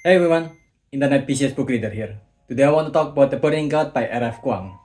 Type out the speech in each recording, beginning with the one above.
Hey everyone, Internet PCS book reader here. Today I want to talk about The Burning God by R.F. Kuang.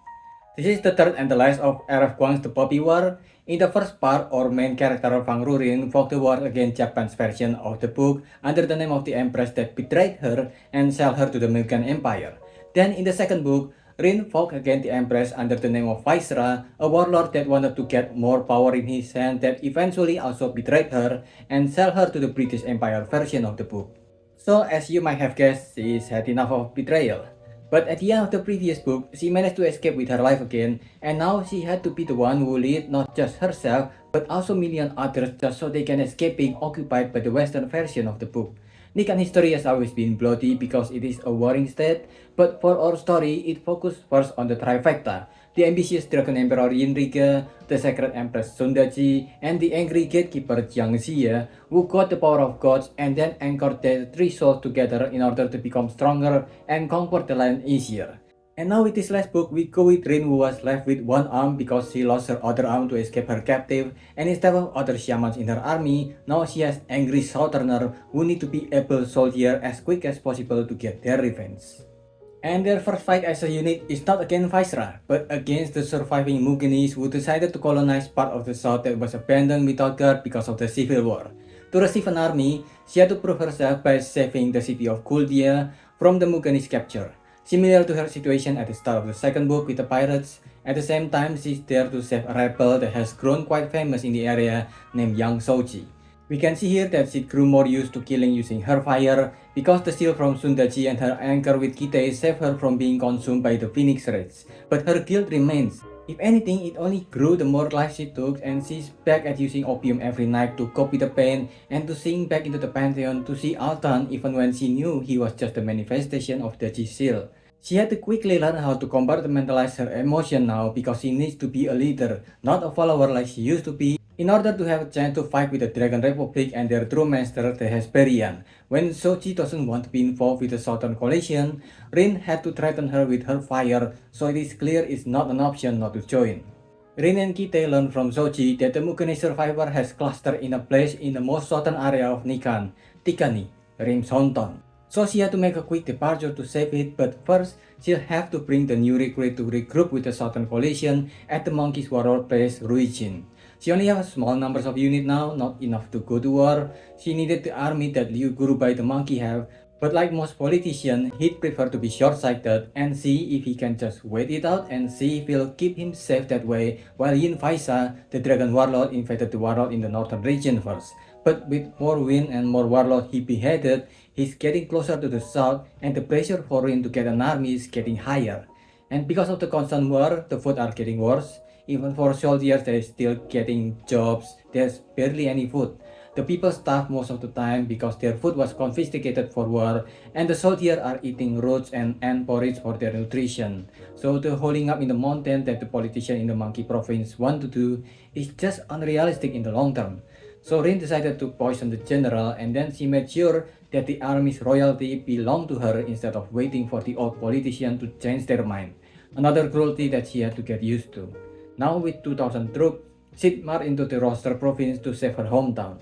This is the third and the last of R.F. Kuang's The Poppy War. In the first part, our main character Fang Rurin fought the war against Japan's version of the book under the name of the Empress that betrayed her and sold her to the American Empire. Then in the second book, Rin fought against the Empress under the name of Viceroy, a warlord that wanted to get more power in his hand that eventually also betrayed her and sold her to the British Empire version of the book. So, as you might have guessed, she's had enough of betrayal. But at the end of the previous book, she managed to escape with her life again, and now she had to be the one who lead not just herself, but also million others just so they can escape being occupied by the western version of the book. Nikan history has always been bloody because it is a warring state, but for our story, it focused first on the trifecta, the ambitious Dragon Emperor Yinrike, the Sacred Empress Sundaji, and the angry gatekeeper Jiang Xie, who got the power of gods and then anchored their three souls together in order to become stronger and conquer the land easier. And now with this last book, we go with Rin, who was left with one arm because she lost her other arm to escape her captive, and instead of other shamans in her army, now she has angry southerner who need to be able soldier as quick as possible to get their revenge. And their first fight as a unit is not against Viceroy, but against the surviving Mugenis who decided to colonize part of the south that was abandoned without guard because of the civil war. To receive an army, she had to prove herself by saving the city of Kuldia from the Mugenis' capture. Similar to her situation at the start of the second book with the pirates, at the same time she's there to save a rebel that has grown quite famous in the area named Yang Souji. We can see here that she grew more used to killing using her fire because the shield from Sundaji and her anchor with Kite saved her from being consumed by the Phoenix Rays. But her guilt remains. If anything, it only grew the more life she took, and she's back at using opium every night to cope with the pain and to sink back into the pantheon to see Altan even when she knew he was just a manifestation of Daji's shield. She had to quickly learn how to compartmentalize her emotion now because she needs to be a leader, not a follower like she used to be, in order to have a chance to fight with the Dragon Republic and their true master, the Hesperian. When Sochi doesn't want to be involved with the Southern Coalition, Rin had to threaten her with her fire, so it is clear it's not an option not to join. Rin and Kite learn from Sochi that the Mukune survivor has clustered in a place in the most southern area of Nikan, Tikani, Rim's hometown. So she had to make a quick departure to save it, but first she'll have to bring the new recruit to regroup with the Southern Coalition at the Monkey's warlord place, Ruijin. She only has small numbers of units now, not enough to go to war. She needed the army that Liu Gurubai the monkey have, but like most politicians, he'd prefer to be short-sighted and see if he can just wait it out and see if he'll keep him safe that way, while Yin Faisa, the dragon warlord, invaded the warlord in the northern region first. But with more wind and more warlord he beheaded, he's getting closer to the south, and the pressure for him to get an army is getting higher. And because of the constant war, the food are getting worse. Even for soldiers, they're still getting jobs. There's barely any food. The people starve most of the time because their food was confiscated for war, and the soldiers are eating roots and ant porridge for their nutrition. So the holding up in the mountain that the politicians in the monkey province want to do is just unrealistic in the long term. So Rin decided to poison the general, and then she made sure that the army's royalty belonged to her instead of waiting for the old politician to change their mind. Another cruelty that she had to get used to. Now with 2,000 troops, she'd marched into the Roster province to save her hometown.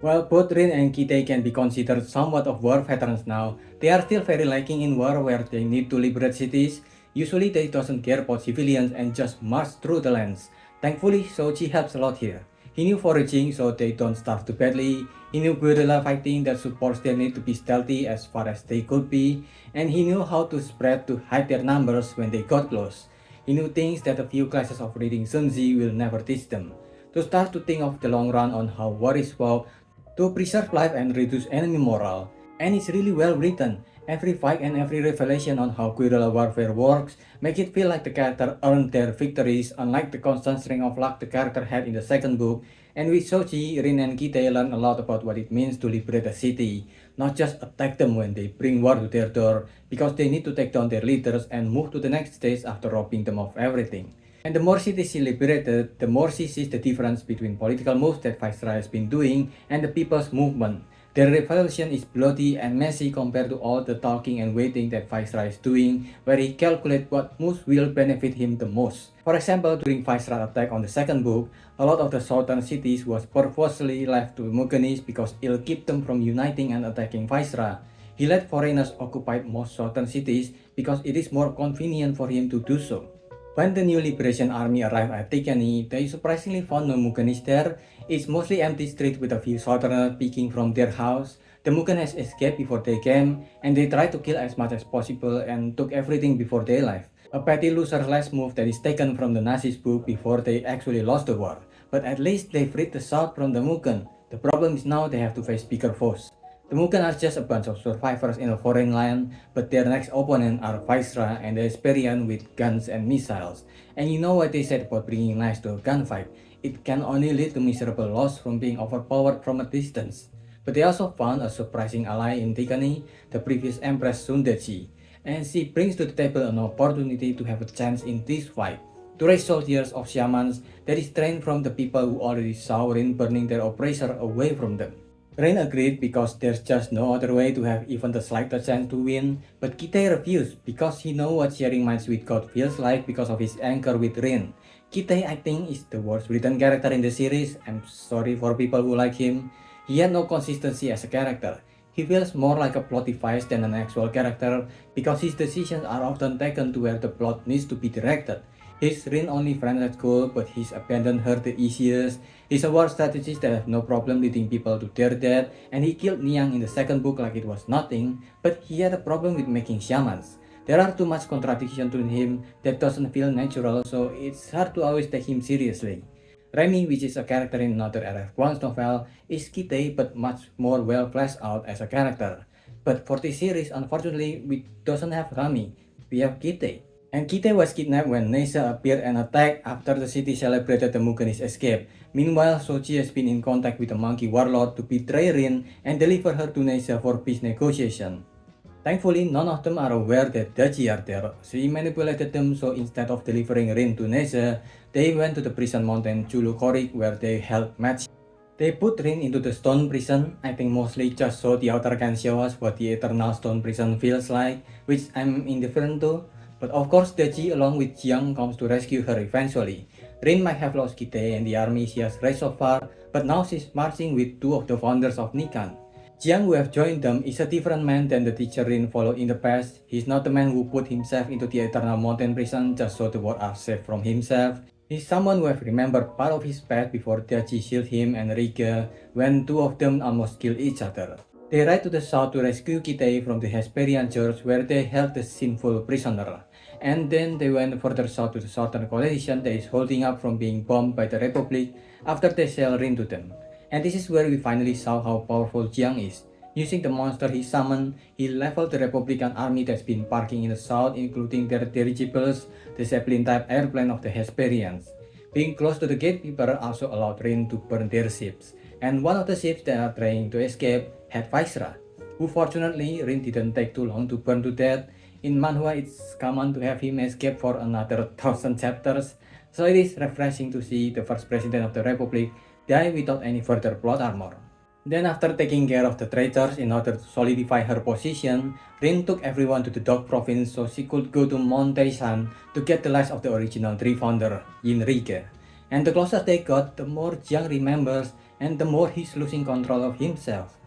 While both Rin and Kite can be considered somewhat of war veterans now, they are still very lacking in war where they need to liberate cities. Usually they doesn't care about civilians and just march through the lands. Thankfully, Sochi helps a lot here. He knew foraging so they don't starve too badly, he knew guerrilla fighting that supports their need to be stealthy as far as they could be, and he knew how to spread to hide their numbers when they got close. He knew things that a few classes of reading Sunzi will never teach them. To start to think of the long run on how war is fought, to preserve life and reduce enemy morale. And it's really well written. Every fight and every revelation on how guerrilla warfare works make it feel like the character earned their victories, unlike the constant string of luck the character had in the second book. And with Sochi, Rin and Kite learn a lot about what it means to liberate a city, not just attack them when they bring war to their door, because they need to take down their leaders and move to the next stage after robbing them of everything. And the more cities she liberated, the more she sees the difference between political moves that Viceroy has been doing and the people's movement. Their revolution is bloody and messy compared to all the talking and waiting that Viceroy is doing, where he calculates what moves will benefit him the most. For example, during Viceroy attack on the second book, a lot of the southern cities was purposely left to Mugenis because it'll keep them from uniting and attacking Viceroy. He let foreigners occupy most southern cities because it is more convenient for him to do so. When the new liberation army arrived at Tikani, they surprisingly found no Mukenis there. It's mostly empty streets with a few southerners peeking from their house. The Muken has escaped before they came, and they tried to kill as much as possible and took everything before they left. A petty loser-less move that is taken from the Nazis' book before they actually lost the war. But at least they freed the south from the Muken. The problem is now they have to face bigger foes. The Muken are just a bunch of survivors in a foreign land, but their next opponent are Viceroy and the Hesperian with guns and missiles. And you know what they said about bringing knives to a gunfight? It can only lead to miserable loss from being overpowered from a distance. But they also found a surprising ally in Tikani, the previous Empress Sundechi, and she brings to the table an opportunity to have a chance in this fight. To raise soldiers of shamans that is trained from the people who already saw Rin burning their oppressor away from them. Rain agreed because there's just no other way to have even the slightest chance to win, but Kite refused because he knows what sharing minds with God feels like because of his anger with Rin. Kite, I think, is the worst written character in the series. I'm sorry for people who like him. He had no consistency as a character. He feels more like a plot device than an actual character because his decisions are often taken to where the plot needs to be directed. He's Rin only friend at school, but he's abandoned her the easiest. He's a war strategist that have no problem leading people to their death, and he killed Niang in the second book like it was nothing, but he had a problem with making shamans. There are too much contradiction to him that doesn't feel natural, so it's hard to always take him seriously. Remy, which is a character in another R.F. Kuang's novel, is Kite but much more well fleshed out as a character. But for this series, unfortunately, we doesn't have Rami, we have Kite. And Kite was kidnapped when Neisa appeared and attacked after the city celebrated the Mukenis' escape. Meanwhile, Sochi has been in contact with the monkey warlord to betray Rin and deliver her to Neisa for peace negotiation. Thankfully, none of them are aware that Daji are there. She manipulated them, so instead of delivering Rin to Neisa, they went to the prison mountain Chulukorik where they held match. They put Rin into the stone prison, I think mostly just so the author can show us what the eternal stone prison feels like, which I'm indifferent to. But of course, Daji along with Jiang comes to rescue her eventually. Rin might have lost Kite and the army she has raised so far, but now she's marching with two of the founders of Nikan. Jiang, who have joined them, is a different man than the teacher Rin followed in the past. He's not the man who put himself into the eternal mountain prison just so the world are safe from himself. He's someone who have remembered part of his past before Daji shielded him and Rike when two of them almost killed each other. They ride to the south to rescue Kite from the Hesperian church where they held the sinful prisoner. And then they went further south to the southern coalition that is holding up from being bombed by the Republic after they sell Rin to them. And this is where we finally saw how powerful Jiang is. Using the monster he summoned, he leveled the Republican army that's been parking in the south, including their dirigibles, the Zeppelin-type airplane of the Hesperians. Being close to the gatekeeper also allowed Rin to burn their ships, and one of the ships that are trying to escape had Viceroy, who fortunately Rin didn't take too long to burn to death. In manhwa, it's common to have him escape for another 1000 chapters, so it is refreshing to see the first president of the Republic die without any further plot armor. Then after taking care of the traitors in order to solidify her position, Rin took everyone to the Dog province so she could go to Mount Teisan to get the last of the original three founder, Yinrike. And the closer they got, the more Jiang remembers and the more he's losing control of himself,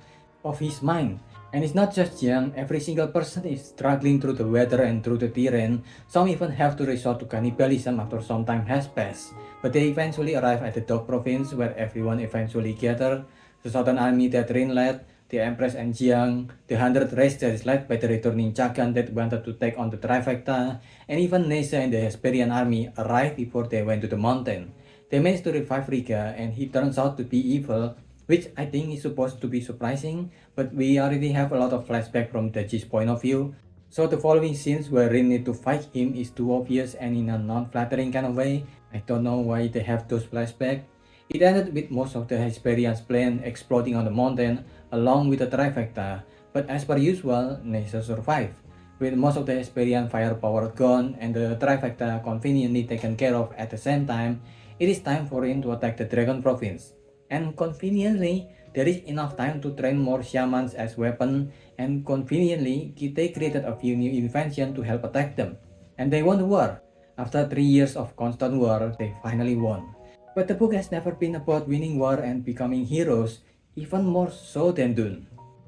of his mind. And it's not just Jiang, every single person is struggling through the weather and through the terrain. Some even have to resort to cannibalism after some time has passed. But they eventually arrive at the Dog province where everyone eventually gathered. The southern army that Rin led, the Empress and Jiang, the 100 race that is led by the returning Chagan that wanted to take on the Trifecta, and even Neisa and the Hesperian army arrived before they went to the mountain. They managed to revive Riga and he turns out to be evil, which I think is supposed to be surprising, but we already have a lot of flashback from Daji's point of view. So the following scenes where Rin need to fight him is too obvious and in a non-flattering kind of way. I don't know why they have those flashbacks. It ended with most of the Hesperian's plane exploding on the mountain along with the Trifecta, but as per usual, Neisa survived. With most of the Hesperian firepower gone and the Trifecta conveniently taken care of at the same time, it is time for him to attack the Dragon Province. And conveniently, there is enough time to train more shamans as weapons, and conveniently, Kite created a few new inventions to help attack them. And they won the war. After 3 years of constant war, they finally won. But the book has never been about winning war and becoming heroes, even more so than Dune.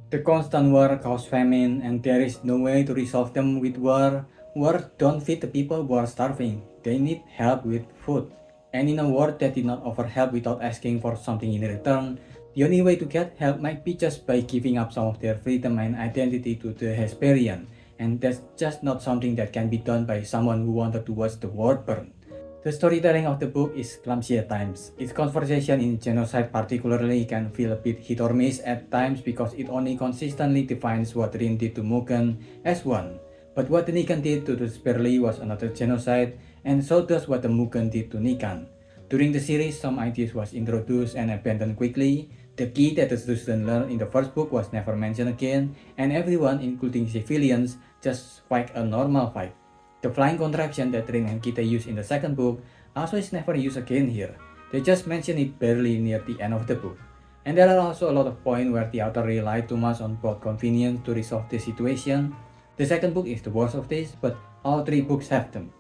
The constant war causes famine, and there is no way to resolve them with war. Wars don't feed the people who are starving. They need help with food. And in a world that did not offer help without asking for something in return, the only way to get help might be just by giving up some of their freedom and identity to the Hesperian. And that's just not something that can be done by someone who wanted to watch the world burn. The storytelling of the book is clumsy at times. Its conversation in genocide particularly can feel a bit hit or miss at times because it only consistently defines what Rin did to Mugen as one. But what the Nikan did to the Sperli was another genocide, and so does what the Mugen did to Nikan. During the series, some ideas was introduced and abandoned quickly. The key that the students learned in the first book was never mentioned again, and everyone, including civilians, just fight a normal fight. The flying contraption that Rin and Kita use in the second book also is never used again here. They just mention it barely near the end of the book. And there are also a lot of points where the author relied too much on plot convenience to resolve the situation. The second book is the worst of this, but all three books have them.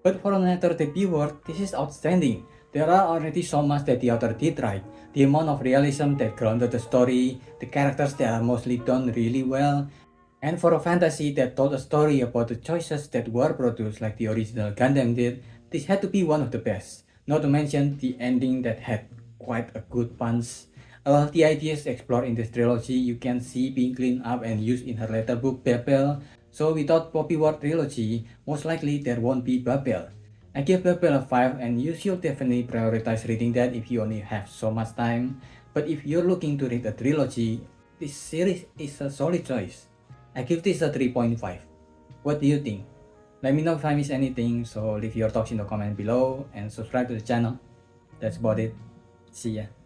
But for an author debut work, this is outstanding. There are already so much that the author did right. The amount of realism that grounded the story, the characters that are mostly done really well, and for a fantasy that told a story about the choices that were produced like the original Gundam did, this had to be one of the best. Not to mention the ending that had quite a good punch. A lot of the ideas explored in this trilogy you can see being cleaned up and used in her later book Babel, so without Poppy War Trilogy, most likely there won't be Babel. I give Babel a 5 and you should definitely prioritize reading that if you only have so much time, but if you're looking to read a trilogy, this series is a solid choice. I give this a 3.5. What do you think? Let me know if I miss anything, so leave your thoughts in the comment below and subscribe to the channel. That's about it. See ya.